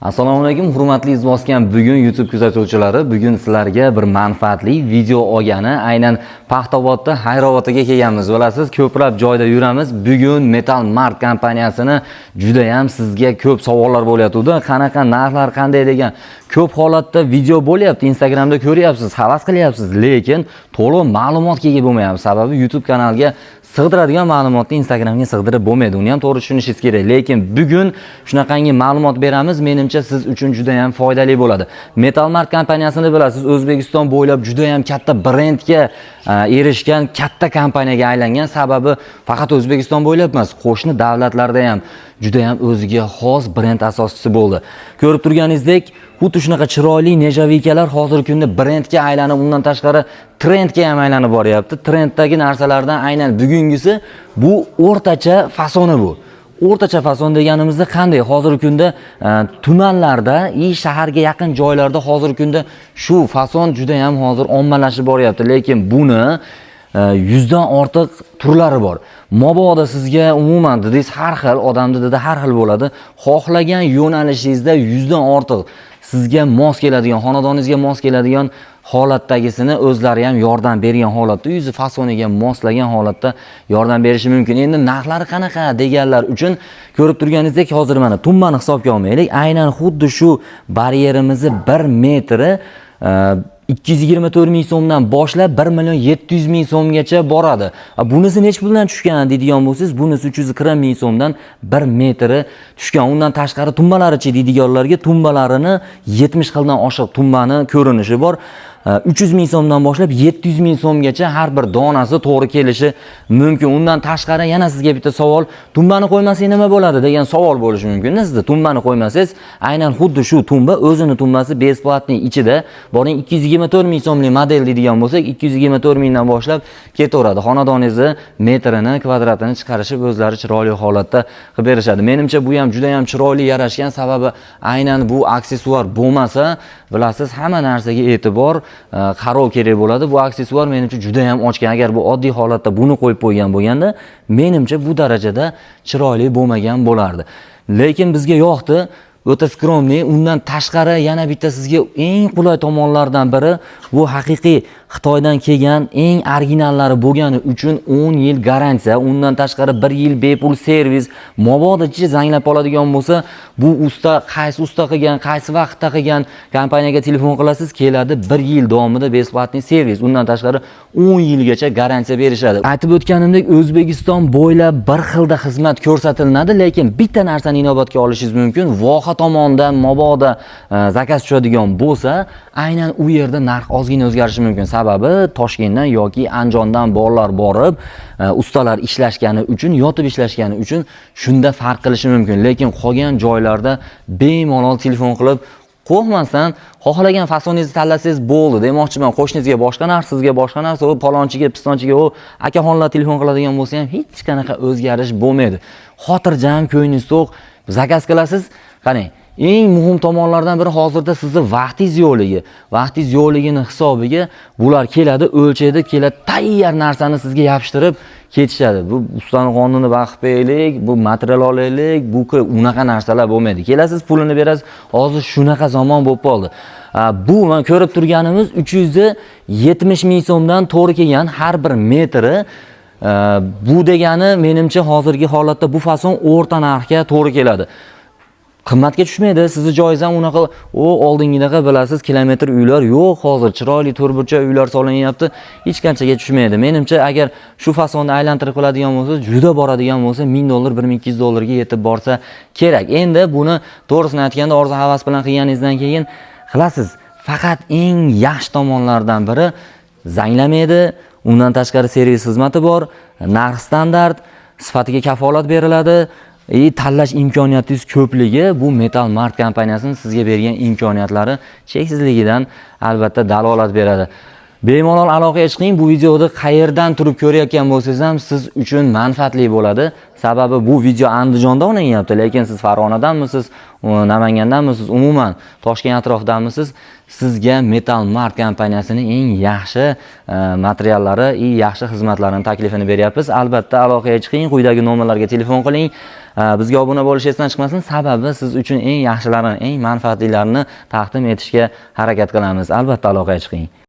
Assalomu alaykum, hurmatli izbosgan bugun YouTube kuzatuvchilari, bugun sizlarga bir manfaatli video olgani, aynan Paxtaobodda Hayrobotiga kelganmiz. Bilasiz, ko'plab joyda yuramiz. Bugun Metal Mart kompaniyasini juda ham sizga ko'p savollar bo'layotdi. Qanaqa narxlar, qanday degan ko'p holatda video bo'lyapti. Instagramda ko'ryapsiz, havas qilyapsiz, lekin to'liq ma'lumotga ega bo'lmayapsiz. Sababi YouTube kanaliga sig'diradigan ma'lumotni Instagramga sig'dirib bo'lmaydi. Uni ham to'g'ri tushunishingiz kerak. Lekin bugun shunaqangi ma'lumot beramiz. Menimcha siz uchun juda ham foydali bo'ladi. Metal Mart kompaniyasini bilasiz, O'zbekiston bo'ylab juda ham katta brendga erishgan katta kompaniyaga aylangan. Sababi faqat O'zbekiston bo'ylab emas, qo'shni davlatlarda ham juda ham o'ziga xos brend asoschisi bo'ldi. Ko'rib turganingizdek, xuddi shunaqa chiroyli nejavikalar hozirgi kunda brendga aylanib, undan tashqari trendga ham aylanib boryapti. Trenddagi narsalardan aynan bugungisi bu o'rtacha fasoni bu. O'rtacha fason deganimizda qanday? Hozirgi kunda tumanlarda, shaharga yaqin joylarda hozirgi kunda shu fason juda ham hozir ommalashib boryapti. Lekin buni 100 dan ortiq turlari bor. Mabodo sizga umuman dedingiz, har xil odamda dedi har xil bo'ladi. Xohlagan yo'nalishingizda 100 dan ortiq sizga mos keladigan, xonadoningizga mos keladigan holatdagisini o'zlari ham yordam bergan holatda, yuzi fasoniga moslagan holatda yordam berishi mumkin. Endi narxlari qanaqa deganlar uchun ko'rib turganingizdek, hozir mana tummani hisobga olmaylik. Aynan xuddi shu baryerimizni 1 metri 224 ming so'mdan boshlab 1 700 ming so'mgacha boradi. Bunisi nech puldan tushgan deydigan bo'lsangiz, bunisi 340 ming so'mdan 1 metri tushgan. Undan tashqari tumbalarichi deydiganlarga tumbalarini 70 xildan oshiq tumbani ko'rinishi bor. 300 ming so'mdan boshlab 700 ming so'mgacha har bir donasi to'g'ri kelishi mumkin. Undan tashqari yana sizga bitta savol, tumbani qo'ymasangiz nima bo'ladi degan savol bo'lishi mumkin. Sizda tumbani qo'ymasangiz, aynan xuddi shu tumba o'zini tumbasi besplatni ichida boring 224 ming so'mlik model deydigan bo'lsak, 224 mingdan boshlab ketaveradi. Xonadoningizni metrini, kvadratini chiqarishib o'zlari chiroyli holatda qilib berishadi. Menimcha bu ham juda ham chiroyli yarashgan, sababi aynan bu aksessuar bo'lmasa, bilasiz, hamma narsaga e'tibor qarov kerak bo'ladi. Bu aksessuar menimcha juda ham ochgan. Agar bu oddiy holatda buni qo'yib qo'ygan bo'lganda, menimcha bu darajada chiroyli bo'lmagan bo'lardi. Lekin bizga yoqdi. O'ta skromniy. Undan tashqari yana bitta sizga eng qulay tomonlardan biri, bu haqiqiy Xitoydan kelgan eng originallari bo'lgani uchun 10 yil garantiya, undan tashqari 1 yil bepul servis. Mabodo zanglab qoladigan bo'lsa, bu usta qaysi usta qilgan, qaysi vaqtda qilgan, kompaniyaga telefon qilasiz, keladi, 1 yil davomida besplatni servis. Undan tashqari 10 yilgacha garantiya berishadi. Aytib o'tganimdek, O'zbekiston bo'ylab bir xilda xizmat ko'rsatiladi, lekin bitta narsani inobatga olishingiz mumkin. Voha tomonidan mabodo zakaz tushadigan bo'lsa, aynan u yerda narx ozgina o'zgarishi mumkin. Sababi Toshkentdan yoki Andijondan bolalar borib, ustalar ishlashgani uchun, yotib ishlashgani uchun shunda farq qilishi mumkin. Lekin qolgan joylarda bemalol telefon qilib, qo'rqmasdan xohlagan fasoningizni tanlasangiz bo'ldi demoqchiman. Qo'shningizga boshqa narsa, sizga boshqa narsa, u palonchiga, pistonchiga, u akaxonlar telefon qiladigan bo'lsa ham hech qanaqa o'zgarish bo'lmaydi. Xotirjam, ko'nglingiz to'q zakaz qilasiz. Qarang, eng muhim tomonlardan biri hozirda sizni vaqtingiz yo'qligi. Vaqtingiz yo'qligini hisobiga bular keladi, o'lchaydi, keladi, tayyor narsani sizga yopishtirib ketishadi. Bu ustaning qonuni vaqt beraylik, bu material olaylik, bu unaqa narsalar bo'lmaydi. Kelasiz, pulini berasiz. Hozir shunaqa zamon bo'lib qoldi. Bu men ko'rib turganimiz 370 ming so'mdan to'g'ri kelgan har bir metri. Bu degani menimcha hozirgi holatda bu fason o'rta narxga to'g'ri keladi. Qimmatga tushmaydi. Sizni joyingiz ham unaqa oldingidaqa bilasiz, kilometr uylar yo'q. Hozir chiroyli to'rtburchak uylar solinyapti. Hech qanchaga tushmaydi. Menimcha agar shu fasonni aylantirib qiladigan bo'lsa, juda boradigan bo'lsa, $1000, $1200 ga yetib borsa kerak. Endi buni to'g'risini aytganda orzu havas bilan qilganingizdan keyin qilasiz. Faqat eng yaxshi tomonlardan biri zanglamaydi. Undan tashqari servis xizmati bor, narx standart, sifatiga kafolat beriladi. Tanlash imkoniyatingiz ko'pligi bu Metal Mart kompaniyasining sizga bergan imkoniyatlari cheksizligidan albatta dalolat beradi. Bemalol aloqaga chiqing. Bu videoni qayerdan turib ko'rayotgan bo'lsangiz ham siz uchun manfaatli bo'ladi. Sababi bu video Andijonda o'ynanyapti, lekin siz Farg'onadanmisiz, Namangandanmisiz, umuman Toshkent atrofidamisiz, sizga Metal Mart kompaniyasining eng yaxshi materiallari, eng yaxshi xizmatlarini taklifini beryapmiz. Albatta aloqaga chiqing, quyidagi nomerlarga telefon qiling. Bizga obuna bo'lish esdan chiqmasin, sababi siz uchun eng yaxshilarini, eng manfaatlilarini taqdim etishga harakat qilamiz. Albatta aloqaga chiqing.